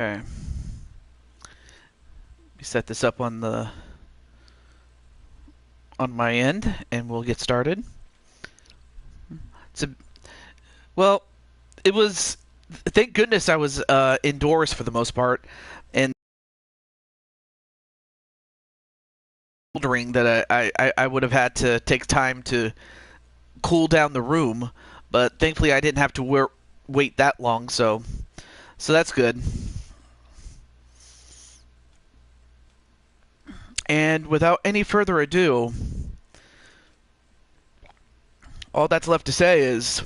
Okay. Let me set this up on my end, and we'll get started. Well, it was. Thank goodness I was indoors for the most part, and that I would have had to take time to cool down the room, but thankfully I didn't have to wait that long, so that's good. And without any further ado, all that's left to say is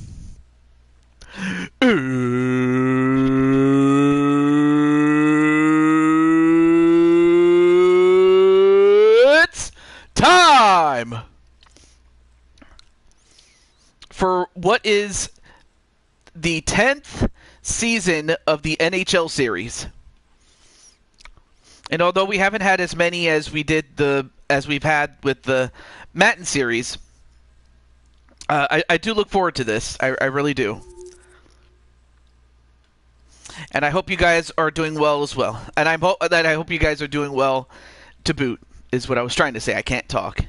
it's time for what is the 10th season of the NHL series. And although we haven't had as many as we've had with the Matin series, I do look forward to this. I really do. And I hope you guys are doing well as well. And I hope you guys are doing well to boot, is what I was trying to say. I can't talk.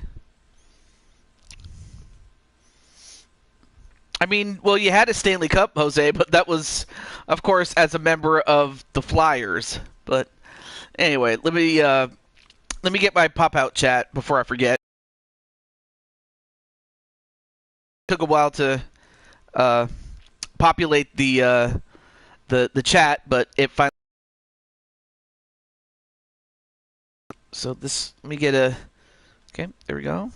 I mean, well, you had a Stanley Cup, Jose, but that was, of course, as a member of the Flyers. But anyway, let me get my pop-out chat before I forget. It took a while to populate the chat, but it finally. So this, let me get a. Okay, there we go.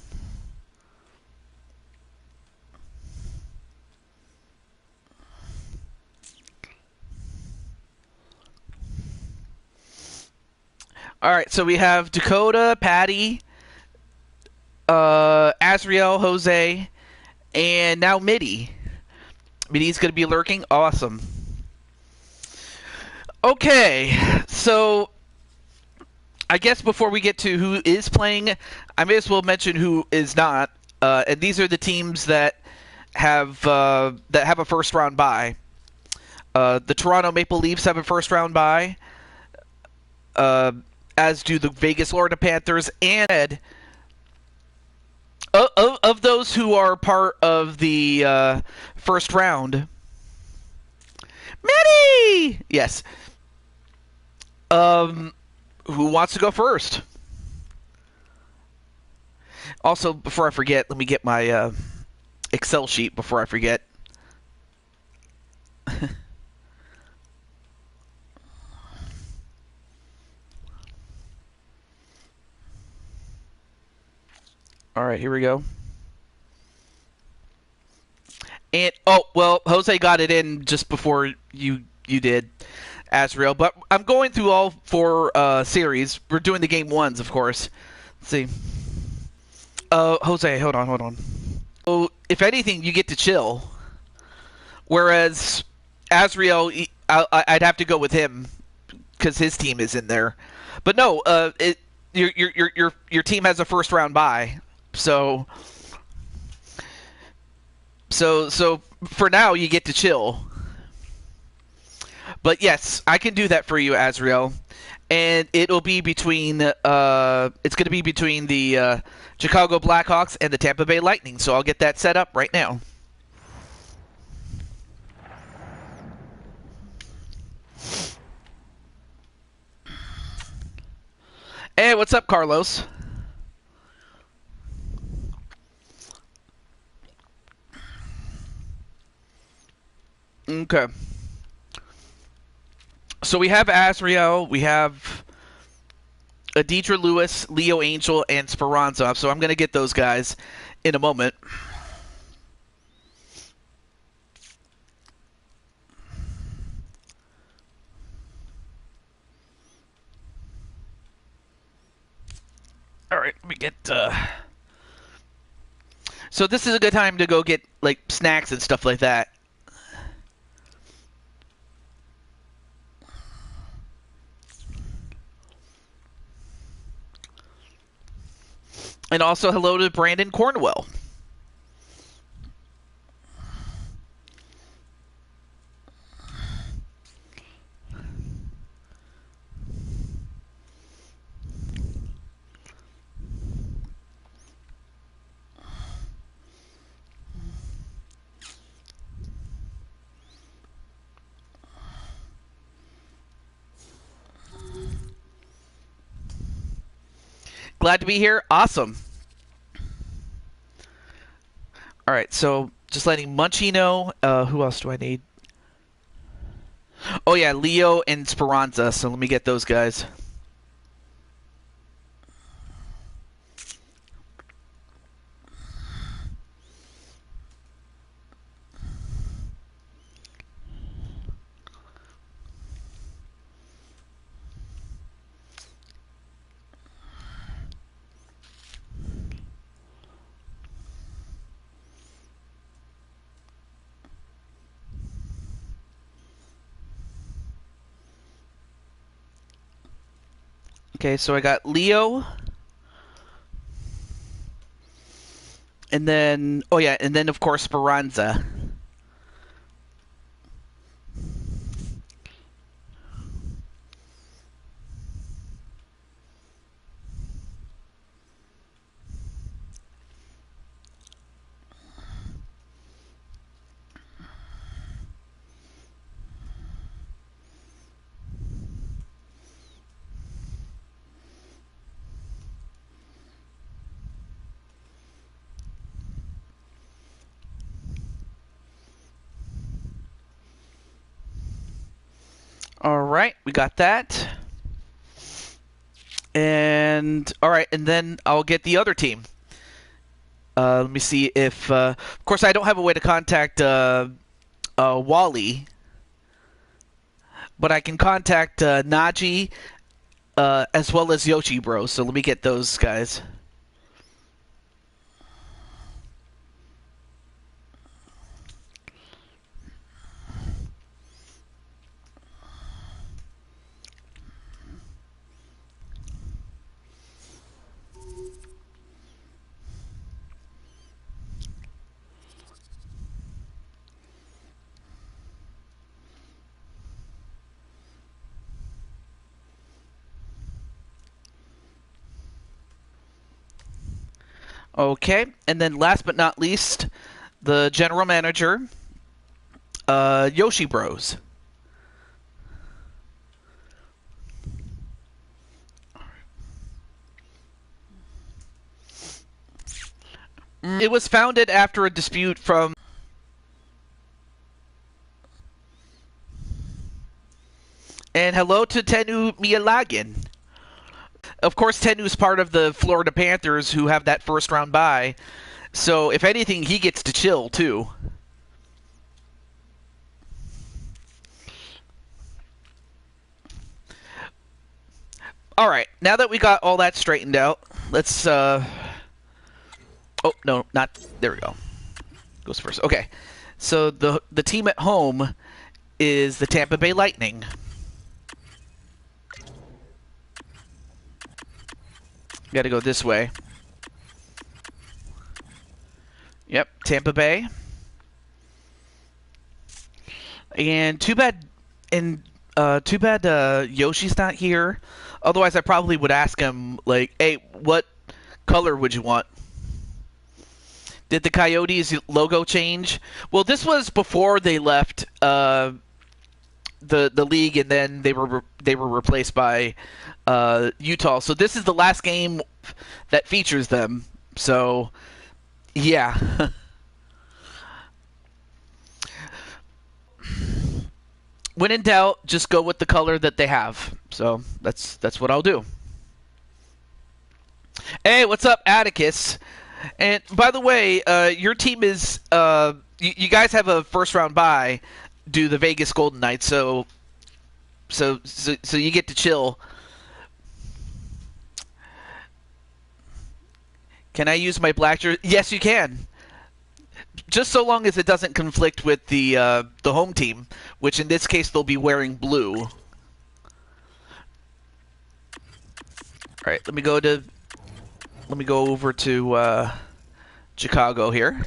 All right, so we have Dakota, Patty, Azriel, Jose, and now Mitty. Mitty's going to be lurking. Awesome. Okay, so I guess before we get to who is playing, I may as well mention who is not. And these are the teams that have a first round bye. The Toronto Maple Leafs have a first round bye. As do the Vegas Florida Panthers, and of those who are part of the first round, Mitty! Yes. Who wants to go first? Also, before I forget, let me get my Excel sheet before I forget. All right, here we go. And oh well, Jose got it in just before you did, Azrael. But I'm going through all four series. We're doing the game ones, of course. Let's see. Jose, hold on. So, if anything, you get to chill. Whereas Azrael, I'd have to go with him because his team is in there. But no, your team has a first round bye, so for now you get to chill. But yes, I can do that for you, Azrael, and it'll be between it's going to be between the Chicago Blackhawks and the Tampa Bay Lightning. So I'll get that set up right now. Hey, what's up, Carlos? Okay. So we have Azrael, we have Adidra Lewis, Leo Angel, and Speranza. So I'm going to get those guys in a moment. All right, let me get... So this is a good time to go get like snacks and stuff like that. And also hello to Brandon Cornwell. Glad to be here. Awesome. All right, so just letting Munchie know. Who else do I need? Oh, yeah, Leo and Speranza. So let me get those guys. Okay, so I got Leo. And then, oh yeah, and then of course Speranza. All right, we got that. And all right, and then I'll get the other team. Let me see if, of course, I don't have a way to contact Wally, but I can contact Naji as well as Yoshi Bro. So let me get those guys. Okay, and then last but not least, the general manager, Yoshi Bros. It was founded after a dispute from... And hello to Tenu Miyalagin. Of course, Tenu's part of the Florida Panthers who have that first round bye. So, if anything, he gets to chill, too. All right, now that we got all that straightened out, let's... Oh, no, not... There we go. Goes first. Okay. So, the team at home is the Tampa Bay Lightning. Got to go this way. Yep, Tampa Bay. And too bad Yoshi's not here. Otherwise, I probably would ask him, like, hey, what color would you want? Did the Coyotes logo change? Well, this was before they left the league, and then they were replaced by Utah. So this is the last game that features them. So, yeah. When in doubt, just go with the color that they have. So that's what I'll do. Hey, what's up, Atticus? And by the way, your team is you guys have a first round bye due to the Vegas Golden Knights, so you get to chill. Can I use my black jersey? Yes, you can. Just so long as it doesn't conflict with the home team, which in this case they'll be wearing blue. All right, let me go over to Chicago here.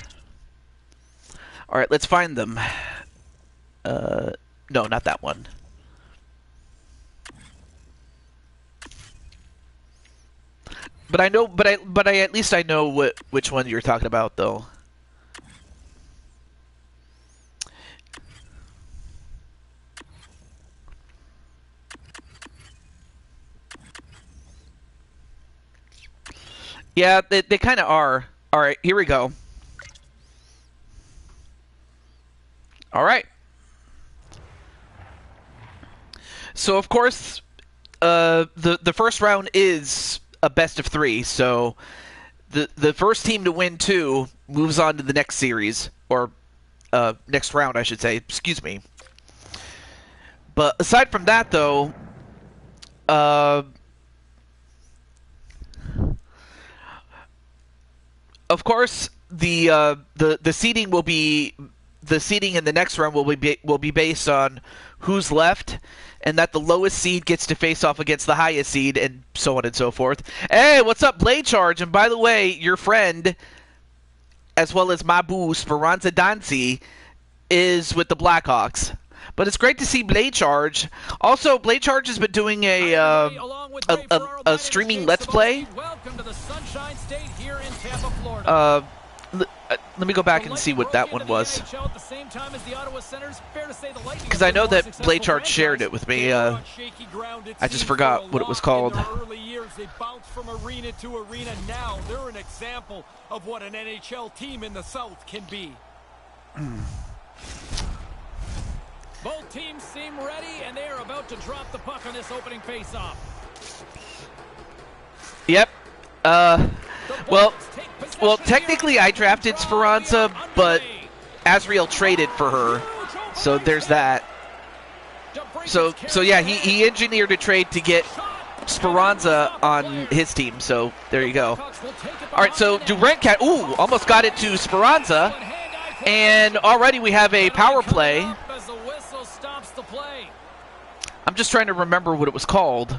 All right, let's find them. No, not that one. But I know, but I at least I know which one you're talking about, though. Yeah, they kind of are. All right, here we go. All right. So, of course, the first round is a best of 3. So the first team to win 2 moves on to the next series, or next round, I should say. Excuse me. But aside from that, though, of course, the seeding will be the seeding in the next round will be based on who's left, and that the lowest seed gets to face off against the highest seed, and so on and so forth. Hey, what's up, Blade Charge? And by the way, your friend, as well as my boo, Speranza Dancy, is with the Blackhawks. But it's great to see Blade Charge. Also, Blade Charge has been doing a streaming Let's Play. Let me go back and see what that one was. Because I know that Blade Charge shared it with me. I just forgot what it was called. They bounced from arena to arena. Now they're an example of what an NHL team in the South can be. Both teams seem ready, and they are about to drop the puck on this opening face-off. Yep. Well, technically I drafted Speranza, but Azriel traded for her, so there's that. So yeah, he engineered a trade to get Speranza on his team, so there you go. All right, so DeBrincat, almost got it to Speranza, and already we have a power play. I'm just trying to remember what it was called.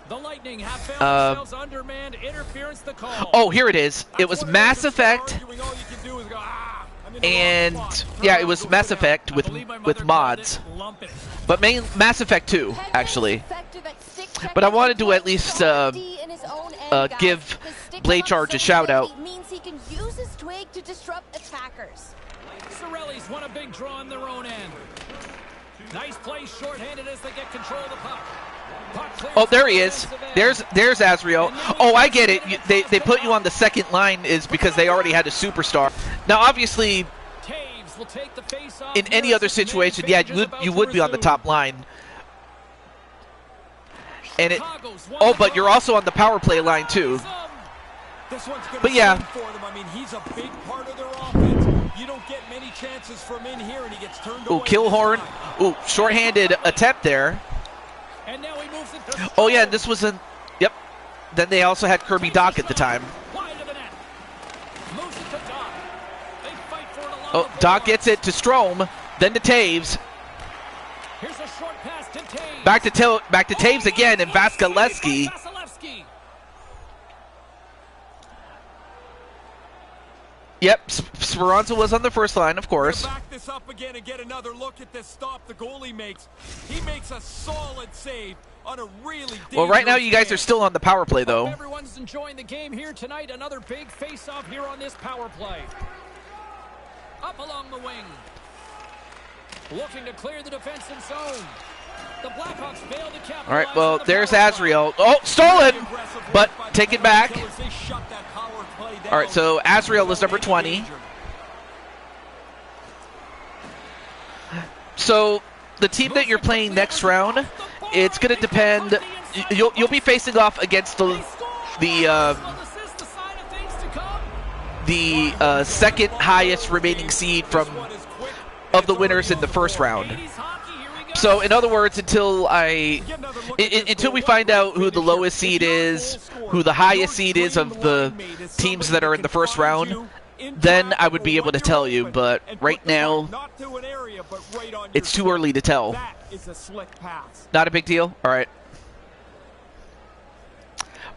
The Lightning have found themselves undermanned. Interference the call. Oh, here it is. It was Mass Effect, and yeah, it was Mass Effect with mods, but Mass Effect 2 actually. But I wanted to at least give Blade Charge a shout out. Means he can use his twig to disrupt attackers. Sorelli's won a big draw on their own end. Nice play, shorthanded as they get control of the puck. Oh, there he is. There's Azriel. Oh, I get it. They put you on the second line is because they already had a superstar. Now, obviously, in any other situation, yeah, you would be on the top line. And but you're also on the power play line too. But yeah. I mean, he's a big part of their offense. You don't get many chances from in here, and he gets turned away. Killhorn. Shorthanded attempt there. And now he moves it. Oh yeah, this was a. Yep. Then they also had Kirby Doc at the time. Oh, Doc gets it to Strome, then to Taves. Here's a short pass to Taves. Back to Taves again, and Vasilevsky. Yep, Speranza was on the first line, of course. Back this up again and get another look at this stop the goalie makes. He makes a solid save on a really. Well, right now you guys are still on the power play, though. Everyone's enjoying the game here tonight. Another big face-off here on this power play. Up along the wing, looking to clear the defensive zone. The Blackhawks failed to capitalize. All right, well, there's Azriel. Oh, stolen, but taken back. All right, so Azriel is number 20. So the team that you're playing next round, it's going to depend. You'll be facing off against the second highest remaining seed of the winners in the first round. So, in other words, until we find out who the lowest seed is, who the highest seed is of the teams that are in the first round, then I would be able to tell you. But right now, it's too early to tell. Not a big deal? All right.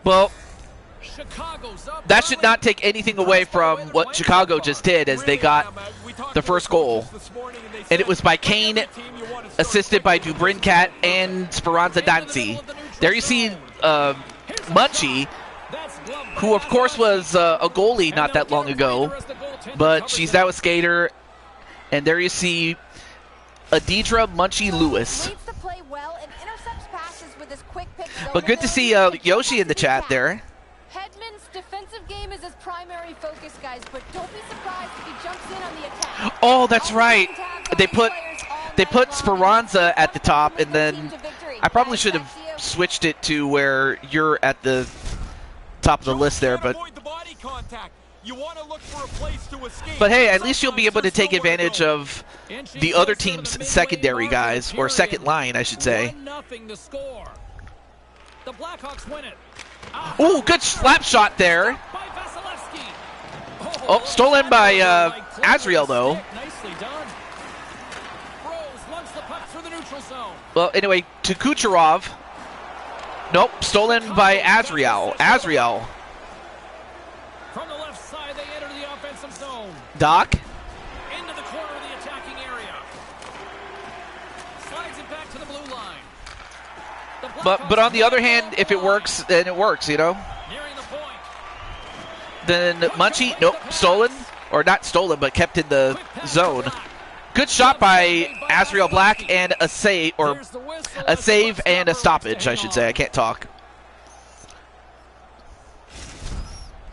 Well, that should not take anything away from what Chicago just did as they got the first goal. And it was by Kane, assisted by DeBrincat and Speranza Dancy. There you see Munchie, who of course was a goalie not that long ago, but she's now a skater. And there you see Adidra Munchie Lewis. But good to see Yoshi in the chat there. his primary focus, guys, but don't be surprised if he jumps in on the attack. Oh, that's right. They put Speranza at the top, and then I probably should have switched it to where you're at the top of the list there, but hey, at least you'll be able to take advantage of the other team's secondary guys, or second line, I should say. The Blackhawks win it. Ooh, good slap shot there. Oh, stolen by Azriel, though. Nicely done. Rose lugs the puck through the neutral zone. Well, anyway, to Kucherov. Nope, stolen by Azriel. Azriel. From the left side, they enter the offensive zone. Doc. Into the corner of the attacking area. Slides it back to the blue line. But on the other hand, if it works, then it works, you know. Nearing the point. Then Munchie, nope, stolen. Or not stolen, but kept in the zone. Good shot by Azriel Black, and a save, or a save and a stoppage, I should say. I can't talk.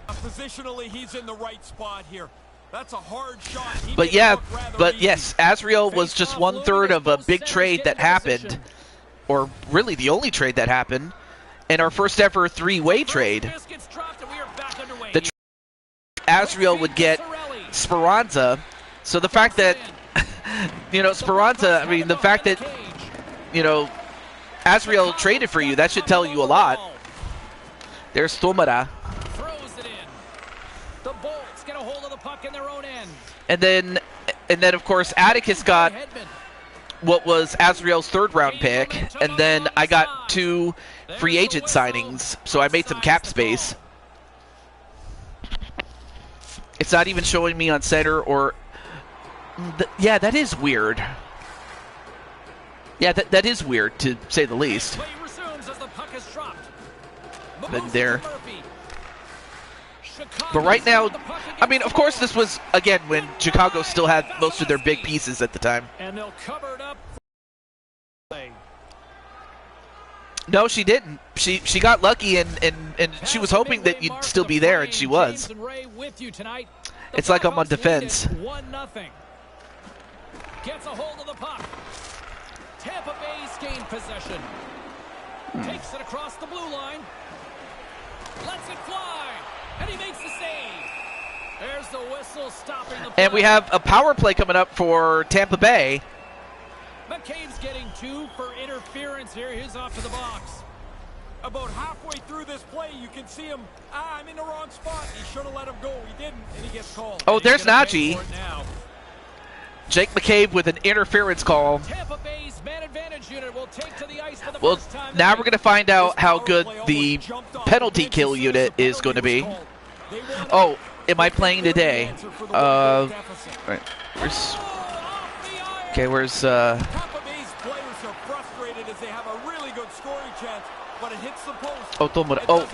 Positionally, he's in the right spot here. That's a hard shot. But yeah, but yes, Azriel was just 1/3 of a big trade that happened, or really the only trade that happened, and our first ever three-way trade. The Azriel would get Speranza, so the fact that, you know, Speranza, I mean, the fact that, you know, Azriel traded for you, that should tell you a lot. There's Tomara. The Bolts get a hold of the puck in their own end. And then of course Atticus got what was Azriel's 3rd round pick, and then I got 2 free agent signings, so I made some cap space. It's not even showing me on center, or yeah, that is weird. Yeah, that is weird, to say the least. Been there. But right now, I mean, of course this was, again, when Chicago still had most of their big pieces at the time. And they'll cover it up. No, she didn't. She got lucky, and she was hoping that you'd still be there, and she was. It's like I'm on defense. 1-0. Gets a hold of the puck. Tampa Bay's gained possession. Takes it across the blue line. Lets it fly. And he makes the save. There's the whistle stopping the play. And we have a power play coming up for Tampa Bay. McCabe's getting 2 for interference here. He's off to the box. About halfway through this play, you can see him. I'm in the wrong spot. He should have let him go. He didn't, and he gets called. Oh, there's Najee. Jake McCabe with an interference call. Tampa Bay's man advantage unit will take to the ice for the Well, first time. now we're going to find out how good the penalty kill unit is going to be. Oh, am I playing today? Right. Where's... Okay, where's... Tampa Bay's players are frustrated as they have a really good scoring chance, but it hits the post. Oh, Tomura. Oh,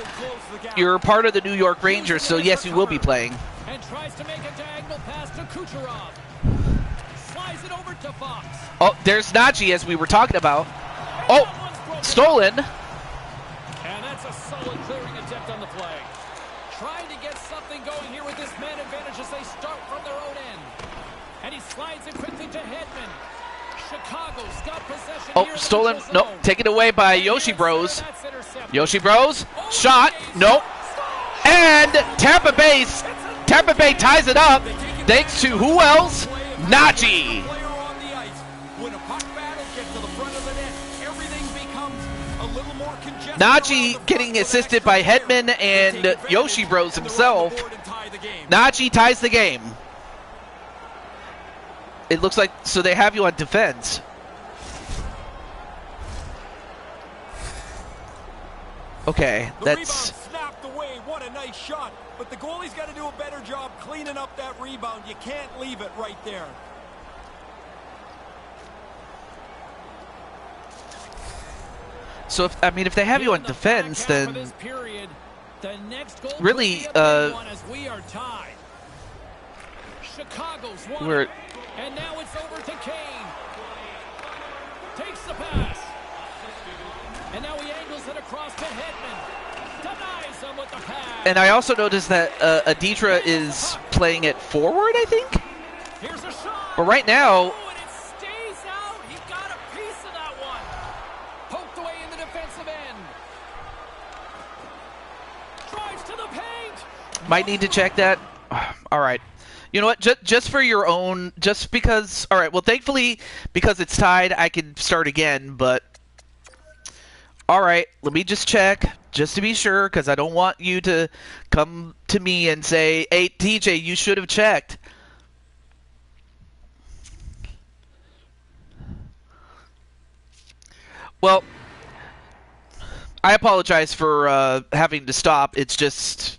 you're part of the New York Rangers, so yes, you will be playing. And tries to make a diagonal pass to Kucherov. Slides it over to Fox. Oh, there's Najee, as we were talking about. Oh, stolen. And that's a solid clearing attempt on the play. Trying to get something going here with this man advantage as they start from their own end. And he slides it quickly to Hedman. Chicago's got possession. Oh, stolen. Nope, taken away by Yoshi Bros. Yoshi Bros. Shot. Nope. And Tampa Bay ties it up thanks to who else? Najee. Najee getting assisted by Hedman and Yoshi Bros himself. Najee ties the game. It looks like, so they have you on defense. Okay, that's... snapped away. What a nice shot. But the goalie's got to do a better job cleaning up that rebound. You can't leave it right there. So, if they have you on defense, then... really, Chicago's we're... And now it's over to Kane. Takes the pass. And now he angles it across to Hedman. Denies him with the pass. And I also noticed that Aditra is playing it forward, I think. Here's a shot. But right now, Oh, and it stays out. He got a piece of that one. Poked away in the defensive end. Drives to the paint. might need to check that. All right. You know what? Just for your own, just because. All right. Well, thankfully, because it's tied, I can start again. But all right, let me just check, just to be sure, because I don't want you to come to me and say, "Hey, TJ, you should have checked." Well, I apologize for having to stop. It's just.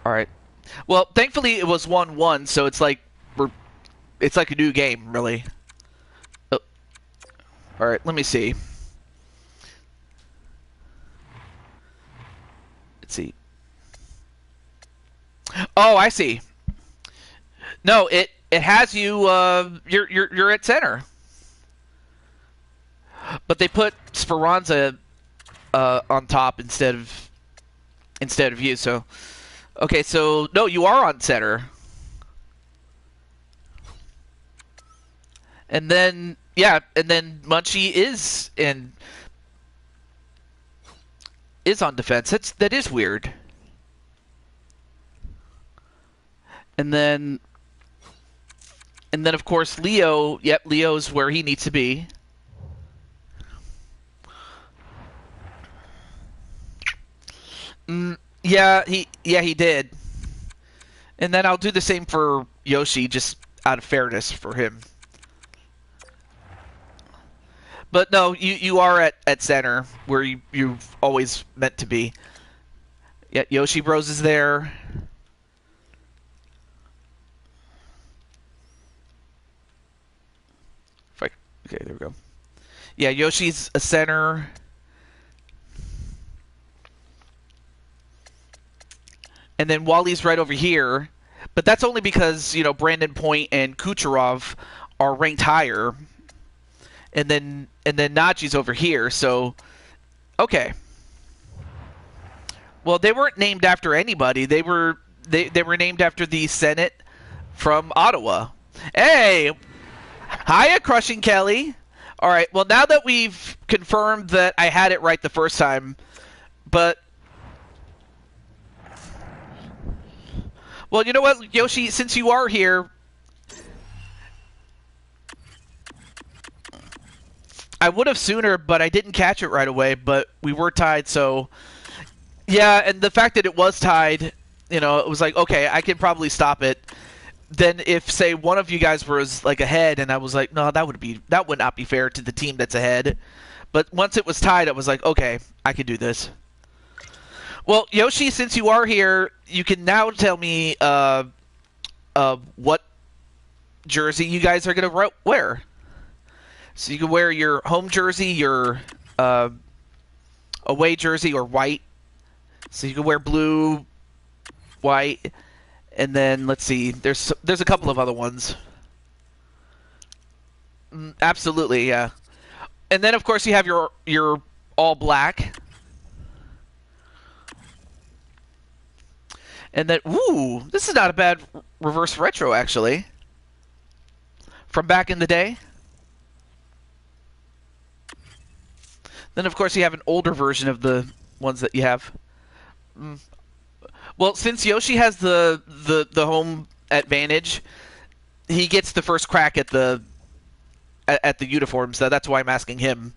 All right. Well, thankfully it was 1-1, so it's like it's like a new game, really. Oh. All right, let me see. Let's see. Oh, I see. No, it has you. You're at center, but they put Speranza on top instead of you. So. Okay, so, no, you are on center. And then, yeah, and then Munchie is on defense. That is weird. And then, of course, Leo, yep, Leo's where he needs to be. Yeah, he did. And then I'll do the same for Yoshi, just out of fairness for him. But no, you are at center, where you've always meant to be. Yeah, Yoshi Bros is there. Okay, there we go. Yeah, Yoshi's a center. And then Wally's right over here. But that's only because, Brandon Point and Kucherov are ranked higher. And then Naji's over here, so okay. Well, they weren't named after anybody. They were named after the Senate from Ottawa. Hey! Hiya, Crushing Kelly. All right, well, now that we've confirmed that I had it right the first time, but well, you know what, Yoshi, since you are here, I would have sooner, but I didn't catch it right away, but we were tied, so yeah, and the fact that it was tied, it was like, okay, I can probably stop it. Then if, say, one of you guys was like ahead, and I was like, no, that would not be fair to the team that's ahead. But once it was tied, I was like, okay, I can do this. Well, Yoshi, since you are here, you can now tell me what jersey you guys are going to wear. So you can wear your home jersey, your away jersey, or white. So you can wear blue, white, and then let's see. There's a couple of other ones. Absolutely, yeah. And then of course you have your all black. And then, ooh, this is not a bad reverse retro, actually. From back in the day. Then, of course, you have an older version of the ones that you have. Well, since Yoshi has the home advantage, he gets the first crack at the uniforms. So that's why I'm asking him.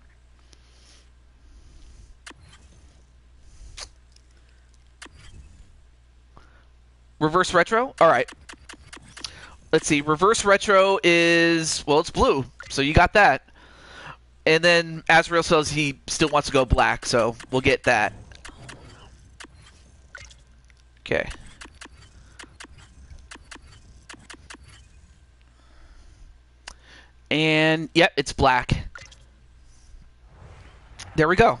Reverse retro? All right. Let's see. Reverse retro is, well, it's blue. So you got that. And then Azrael says he still wants to go black, so we'll get that. Okay. And, yep, it's black. There we go.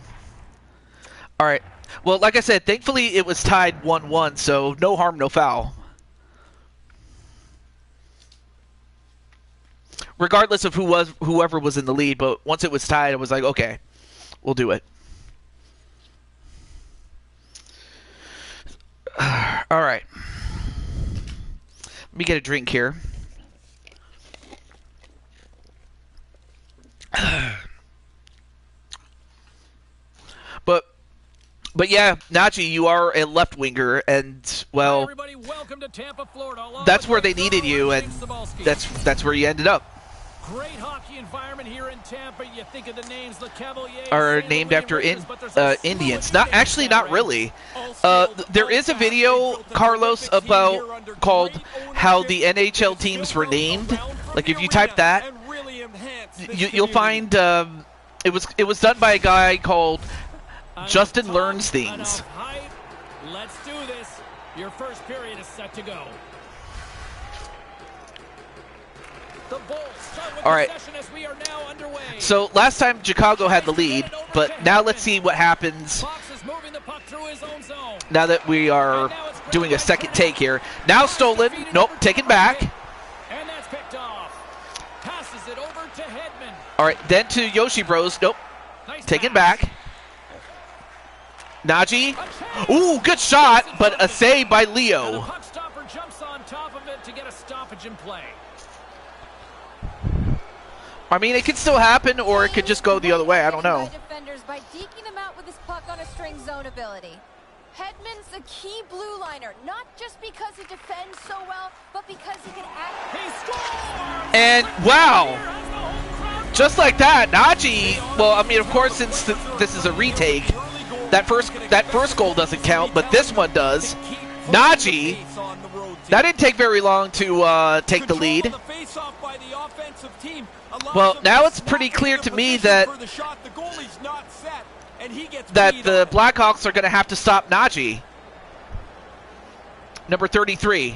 All right. Well, like I said, thankfully it was tied 1-1, so no harm, no foul. regardless of whoever was in the lead. But once it was tied, I was like, okay, we'll do it. All right. Let me get a drink here. But yeah, Najee, you are a left winger, and well, Everybody, welcome to Tampa, Florida. that's where they needed you, and that's where you ended up. Great hockey environment here in Tampa. You think of the names, the Cavaliers Are named after Indians. Not really. There is a video, Carlos, about called how the NHL teams were named. Like if you type that, you'll find it was done by a guy called Justin Learns Things. Let's do this. Your first period is set to go. The Bulls start with all right. the session as we are now underway. So last time Chicago had the lead, but now let's see what happens Fox is moving the puck through his own zone. now that we are doing a second take here. Now stolen. Nope, taken back. And that's picked off. Passes it over to Hedman. All right, then to Yoshi Bros. Nope, Nice taken pass. back. Najee. Ooh, good shot, but a save by And the Leo. puck stopper jumps on top of it to get a stoppage in play. I mean, it could still happen, or it could just go the other way. I don't know. Defenders by deking him out with his puck on a string zone ability. Hedman's a key blue liner, not just because he defends so well, but because he can act. He scores! And wow, just like that, Najee. Well, I mean, of course, since this is a retake, that first goal doesn't count, but this one does. Najee. That didn't take very long to take the lead. Well, now it's pretty clear to me that the Blackhawks are going to have to stop Najee. Number 33.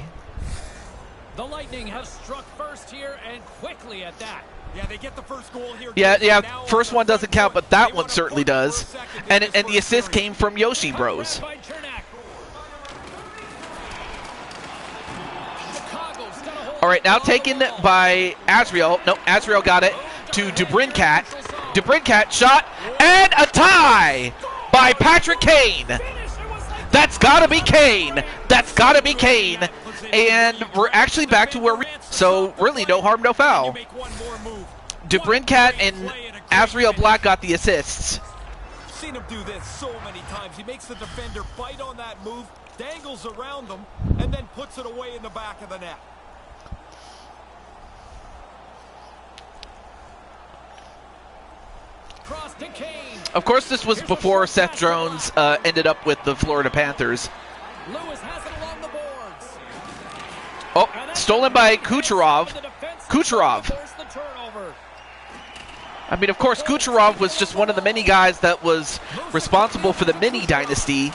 The Lightning have struck first here and quickly at that. Yeah, they get the first goal here. Yeah, first one doesn't count, but that one certainly does. And the assist came from Yoshi Bros. All right, now taken by Azriel. No, Azriel got it to DeBrincat. DeBrincat shot, and a tie by Patrick Kane. That's got to be Kane. That's got to be Kane. And we're actually back to where so really no harm, no foul. DeBrincat and Azriel Black got the assists. Seen him do this so many times. He makes the defender bite on that move, dangles around them, and then puts it away in the back of the net. Of course, this was before Seth Jones ended up with the Florida Panthers. Lewis has it along the boards. Oh, stolen by Kucherov. Kucherov. I mean, of course, Kucherov was just one of the many guys that was responsible for the mini dynasty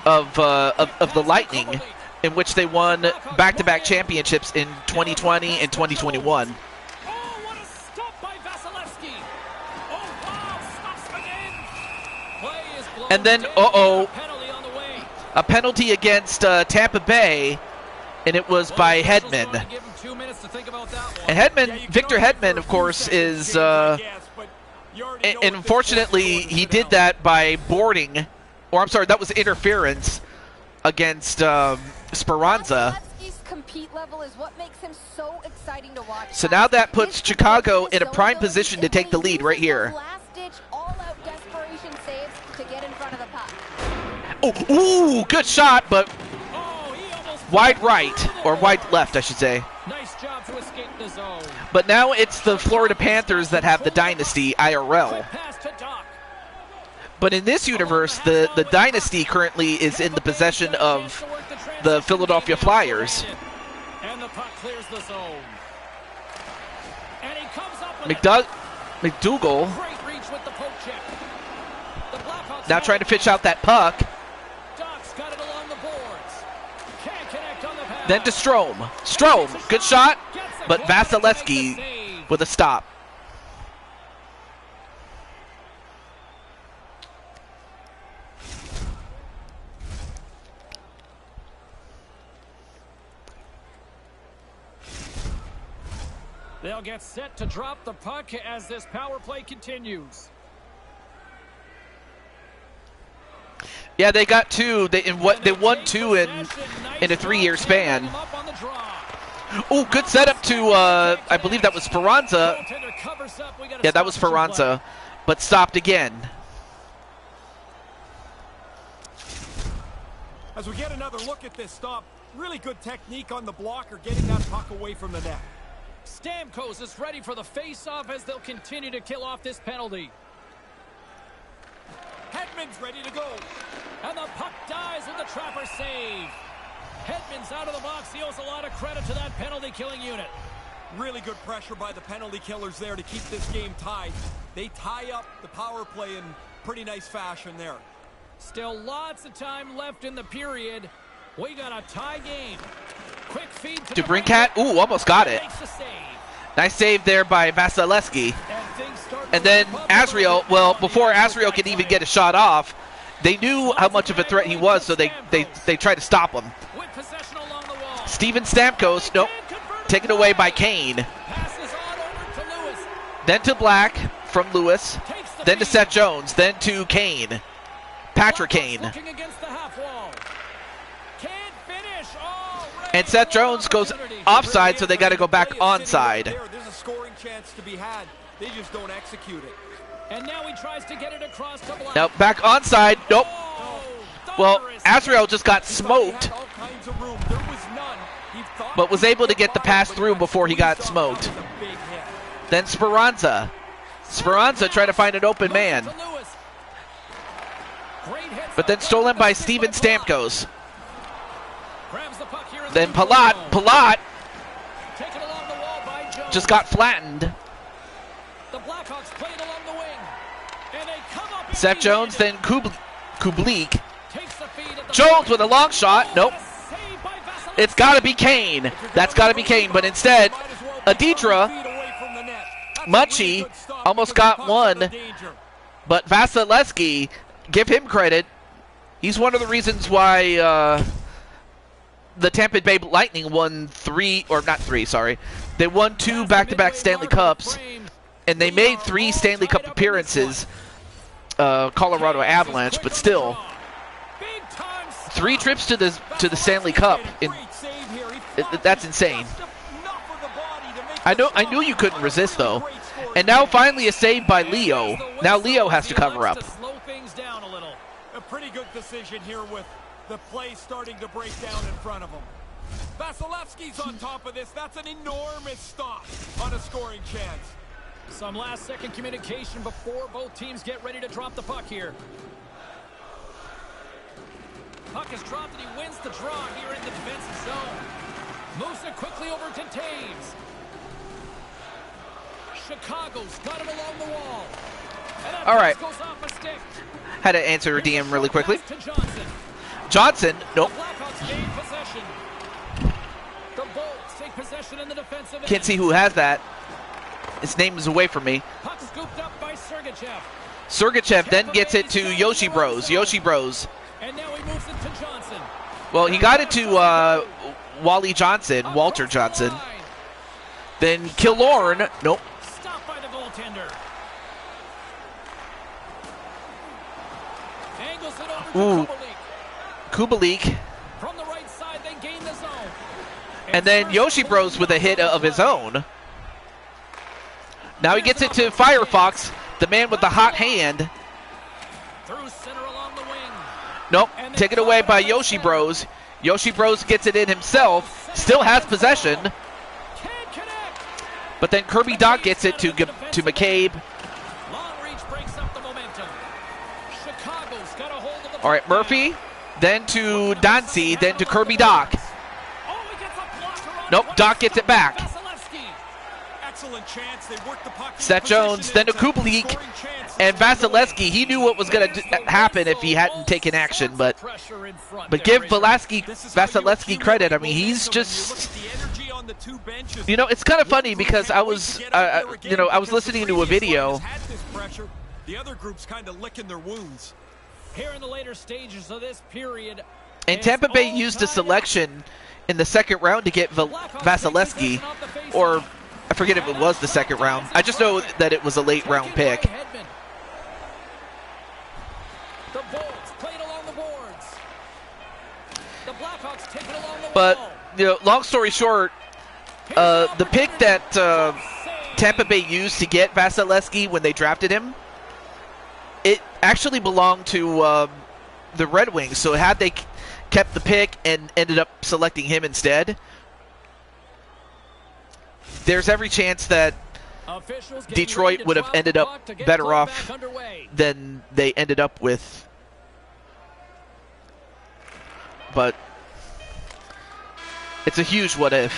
of the Lightning, in which they won back-to-back championships in 2020 and 2021. And then, a penalty against Tampa Bay, and it was by Hedman. And Hedman, Victor Hedman, of course, is, and unfortunately, he did that by boarding, or I'm sorry, that was interference against Speranza. So now that puts Chicago in a prime position to take the lead right here. Oh, ooh, good shot, but wide right, or wide left, I should say. Nice job to escape the zone. But now it's the Florida Panthers that have the dynasty IRL. But in this universe, the dynasty currently is in the possession of the Philadelphia Flyers. And the puck clears the zone. And he comes up with McDougal great reach with the poke check. The Blackhawks now trying to fish out that puck. Ducks got it along the boards. Can't connect on the pass. Then to Strome. Strome, good shot, but Vasilevsky with a stop. They'll now gets set to drop the puck as this power play continues. Yeah, they got two. They won two in a 3-year span. Oh, good setup to I believe that was Speranza. Yeah, that was Speranza, but stopped again. As we get another look at this stop, really good technique on the blocker, getting that puck away from the net. Stamkos is ready for the face-off as they'll continue to kill off this penalty. Hedman's ready to go. And the puck dies with the trapper save. Hedman's out of the box. He owes a lot of credit to that penalty-killing unit. Really good pressure by the penalty killers there to keep this game tied. They tie up the power play in pretty nice fashion there. Still lots of time left in the period. We got a tie game. Quick feed to DeBrincat. Ooh, almost got it. Nice save there by Vasilevsky. And then Azriel, well, before Azriel could even get a shot off, they knew how much of a threat he was, so they tried to stop him. Steven Stamkos, nope, taken away by Kane. Then to Black from Lewis, then to Seth Jones, then to Kane. Patrick Kane. And Seth Jones goes offside, so they got to go back onside. There's a scoring chance to be had. They just don't execute it. And now he tries to get it across to Black. Nope, back onside. Nope. Well, Azriel just got smoked, but was able to get the pass through before he got smoked. Then Speranza. Speranza tried to find an open man, but then stolen by Steven Stamkos. Then Palat just got flattened. Seth Jones, then Kublik. Jones with a long shot. Nope. It's got to be Kane. That's got to be Kane. But instead, Aditra, Munchie almost got one. But Vasilevsky, give him credit. He's one of the reasons why the Tampa Bay Lightning won they won 2 back-to-back Stanley Cups, and they made 3 Stanley Cup appearances. Colorado Avalanche, but still 3 trips to the Stanley Cup. That's insane. I knew you couldn't resist though. And now finally a save by Leo. Now Leo has to cover up. A pretty good decision here with the play starting to break down in front of him. Vasilevsky's on top of this. That's an enormous stop on a scoring chance. Some last-second communication before both teams get ready to drop the puck here. Puck is dropped and he wins the draw here in the defensive zone. Moves it quickly over to Taves. Chicago's got it along the wall. All right. Goes off a stick. Had to answer a DM really quickly. Johnson, nope. The Bolts take possession in the defensive. Can't see who has that. His name is away from me. Puck scooped up by Sergachev. Sergachev then gets it to Yoshi Bros. Yoshi Bros. And now he moves it to Johnson. Well, he got it to Wally Johnson, Walter Johnson. Then Killorn, nope. Stopped by the goaltender. Angles it over to Kubalik. From the right side, they gain the zone. And then Yoshi Bros with a hit of his own. Now he gets it to Firefox, the man with the hot hand. Through center along the wing. Nope, taken away by Yoshi Bros. Yoshi Bros gets it in himself, still has possession. But then Kirby Dach gets it to McCabe. Long reach breaks up the momentum. Chicago's got a hold of the All right, Murphy, then to Dancy, then to Kirby Dach. Nope, Dach gets it back. Excellent chance. They work the puck. Seth Jones, then to Kubalik, and Vasilevsky. He knew what was going to happen if he hadn't taken action, but give Vasilevsky credit. I mean, he's just, you know, it's kind of funny because I was listening to a video. The other group's kind of licking their wounds. Here in the later stages of this period, and Tampa Bay used a selection in the second round to get Vasilevsky, or I forget if it was the second round. I just know that it was a late round pick. The Bolts played along the boards. The Blackhawks take it along the But, wall. you know, long story short, the pick that Tampa Bay used to get Vasilevsky when they drafted him, it actually belonged to the Red Wings. So had they kept the pick and ended up selecting him instead, there's every chance that Detroit would have ended up better off than they ended up with. But it's a huge what if.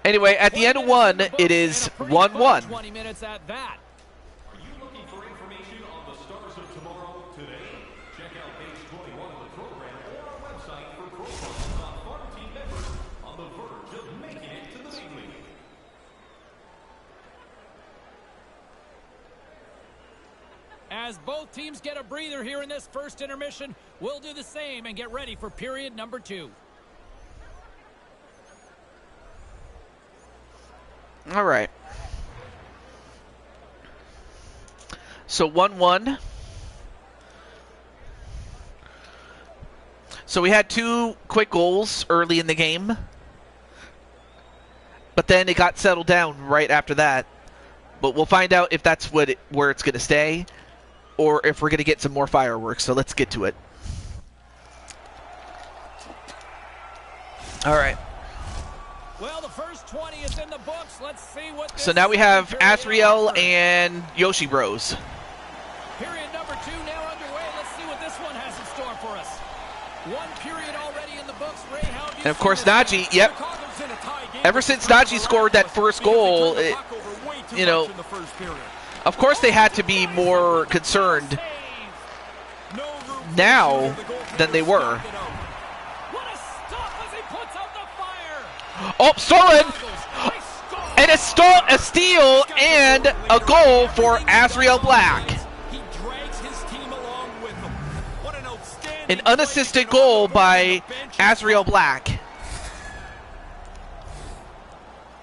Anyway, at the end of one, it is 1-1. 20 minutes at that. Are you looking for information on the stars of tomorrow today? Check out page 21 of the program or our website for profiles on farm team members on the verge of making it to the big league. As both teams get a breather here in this first intermission, we'll do the same and get ready for period number 2. All right. So 1-1. So we had 2 quick goals early in the game, but then it got settled down right after that. But we'll find out if that's where it's going to stay, or if we're going to get some more fireworks. So let's get to it. All right. Well, the first 20 is in the books. Let's see what So now we have Asriel and Yoshi Bros. Period number 2 now underway. Let's see what this one has in store for us. 1 period already in the books. Ray, how do you And of course, see this? Najee, yep. Ever since Najee scored that first goal, you know, of course they had to be more concerned now than they were. What a stop as he puts out the fire. Oh, stolen! And a steal and a goal for Asriel Black. He drags his team along with him. What an outstanding An unassisted goal by Asriel Black.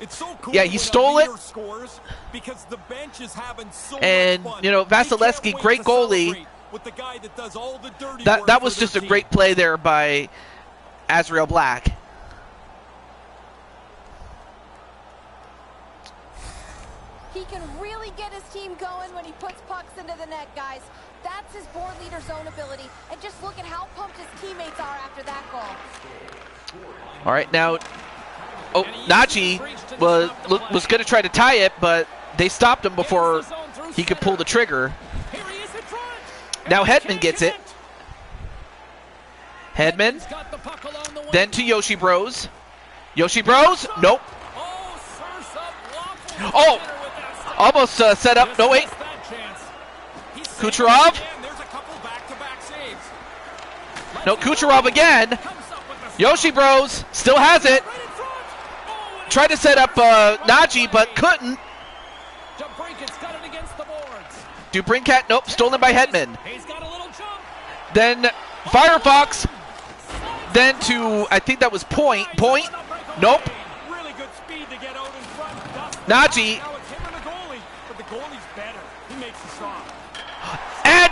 It's so cool. Yeah, he when a stole it. leader scores because the bench is having so And, much fun. you know, They can't Vasilevsky, wait great to goalie. celebrate with the guy that does all the dirty work That for was their just a team. great play there by Asriel Black. He can really get his team going when he puts pucks into the net, guys. That's his board leader zone ability. And just look at how pumped his teammates are after that goal. All right, now, oh, Najee was going to try to tie it, but they stopped him before he could pull the trigger. Here he is in front. Now Hedman gets it. Hedman, He's got the puck along the wing. then to Yoshi Bros. Yoshi Bros, nope. Oh, Sursa waffles Oh, the center with that stop. almost set up. No, wait. Missed that chance. He's Kucherov. Again, there's a couple back-to-back saves. No, Kucherov again. comes up with the Yoshi Bros still has it. right in front. Oh, and Tried to set up Najee, but couldn't. DeBrinket's got it against the boards. Dubrincat, nope, stolen by Hedman. He's got a little jump. Then Firefox, then to, I think that was Point. Point, nope. Really good speed to get out in front. Najee. Now it's him and the goalie, but the goalie's better. He makes the stop. And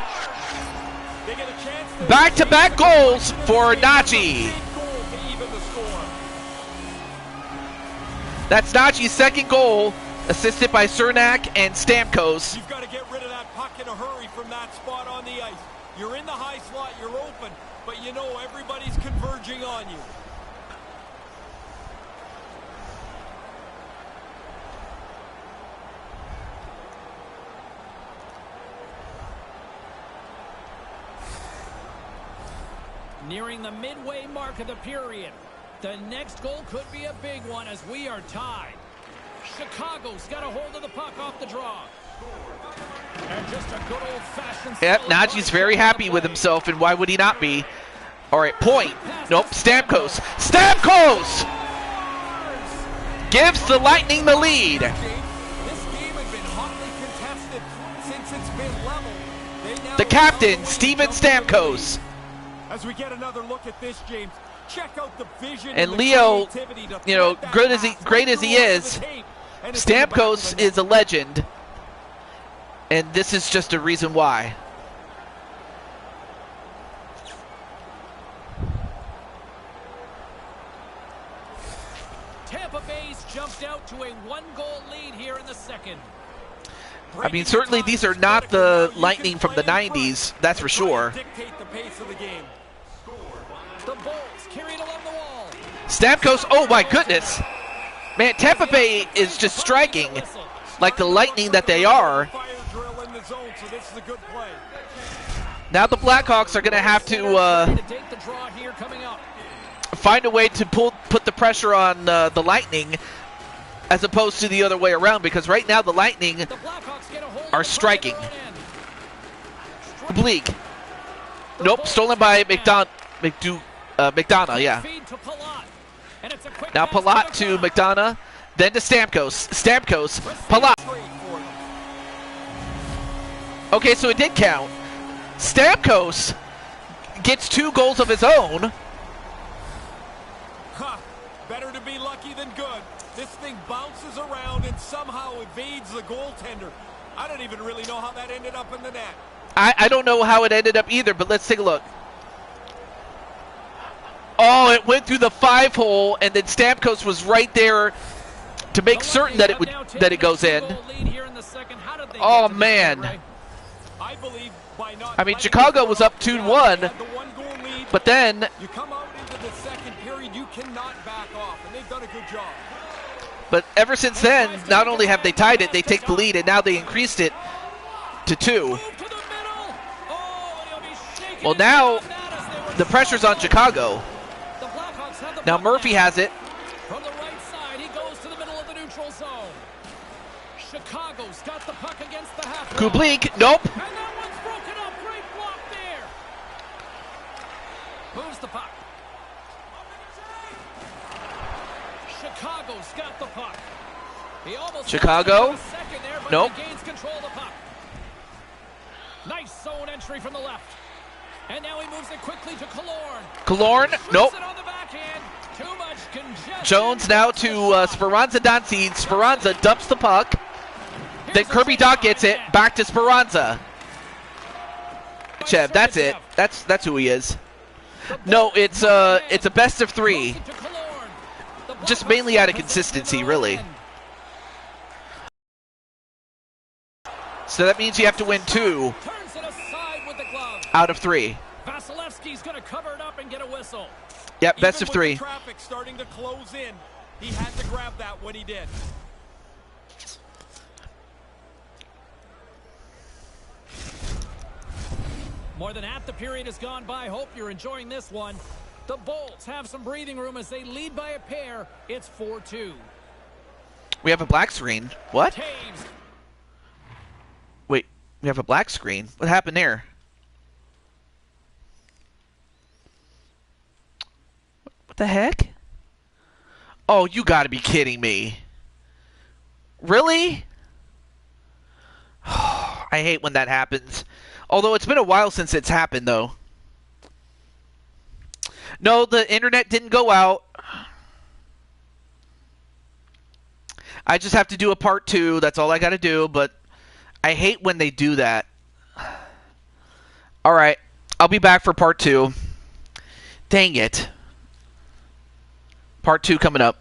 They get a chance to back-to-back goals for Najee. big goal to even the score. That's Najee's second goal, assisted by Cernak and Stamkos. You've got to get rid of that puck in a hurry from that spot on the ice. You're in the high slot, you're open, but you know everybody's converging on you. Nearing the midway mark of the period. The next goal could be a big one as we are tied. Chicago's got a hold of the puck off the draw. And just a good old-fashioned... Yep, Najee's very happy with himself, and why would he not be? All right, Point. Nope, Stamkos. Stamkos gives the Lightning the lead. This game has been hotly contested since it's been level. They now The captain, Steven Stamkos. As we get another look at this, James, check out the vision And the Leo, creativity to you know, thread that great pass as he right is, through onto the tape. And it's in the back of Stamkos the net. is a legend, and this is just a reason why. Tampa Bay's jumped out to a 1-goal lead here in the second. I mean, certainly these are not the Lightning from the 90s, that's for sure. Dictate the pace of the game. The Bolts carried along the wall. Stamkos, oh my goodness. Man, Tampa Bay is just striking like the Lightning that they are. Fire drill in the zone, so this is a good play. Now the Blackhawks are going to have to Take the draw here coming up. find a way to put the pressure on the Lightning as opposed to the other way around, because right now the Lightning The Blackhawks get a hold are of the striking. puck at their own end. Bleak. Nope, stolen by McDonough, yeah. Feed to Palat. And it's a quick Now pass Palat to Palat. McDonough, then to Stamkos. Stamkos, Palat. Straight for them. Okay, so it did count. Stamkos gets 2 goals of his own. Huh. Better to be lucky than good. This thing bounces around and somehow evades the goaltender. I don't even really know how that ended up in the net. I don't know how it ended up either, but let's take a look. Oh, it went through the 5-hole, and then Stamkos was right there to make certain that it goes in. Oh man! I believe by not I mean, letting Chicago it was go, up 2-1, they had the 1-goal lead. but then, You come out into the second period, you cannot back off, and they've done a good job. but ever since then, not only have they tied it, they take the lead, and now they increased it to 2. Well, now the pressure's on Chicago. Now Murphy has it. From the right side, he goes to the middle of the neutral zone. Chicago's got the puck against the half wall. Kublik, nope. And that one's broken up. Great block there. Moves the puck. Chicago's got the puck. He almost Chicago? lost it for a second there, but Nope. he gains control of the puck. Nice zone entry from the left. And now he moves it quickly to Killorn. Killorn, nope. Puts it on the backhand. Too much congestion. Jones now to Speranza Dancy. Speranza dumps the puck. Then Kirby Dach gets it. Back to Speranza. Chev, that's it. That's who he is. No, it's a best of 3. Just mainly out of consistency, really. So that means you have to win 2 Turns it aside with the glove. out of 3. Vasilevsky's going to cover it up and get a whistle. Yep, best Even of with 3. the traffic starting to close in, he had to grab that when he did. More than half the period has gone by. Hope you're enjoying this one. The Bolts have some breathing room as they lead by a pair. It's 4-2. We have a black screen. What? Taves. Wait, we have a black screen. What happened there? What the heck? Oh, you gotta be kidding me. Really? I hate when that happens. Although it's been a while since it's happened, though. No, the internet didn't go out. I just have to do a part 2. That's all I gotta do, but I hate when they do that. Alright, I'll be back for part 2. Dang it. Part 2 coming up.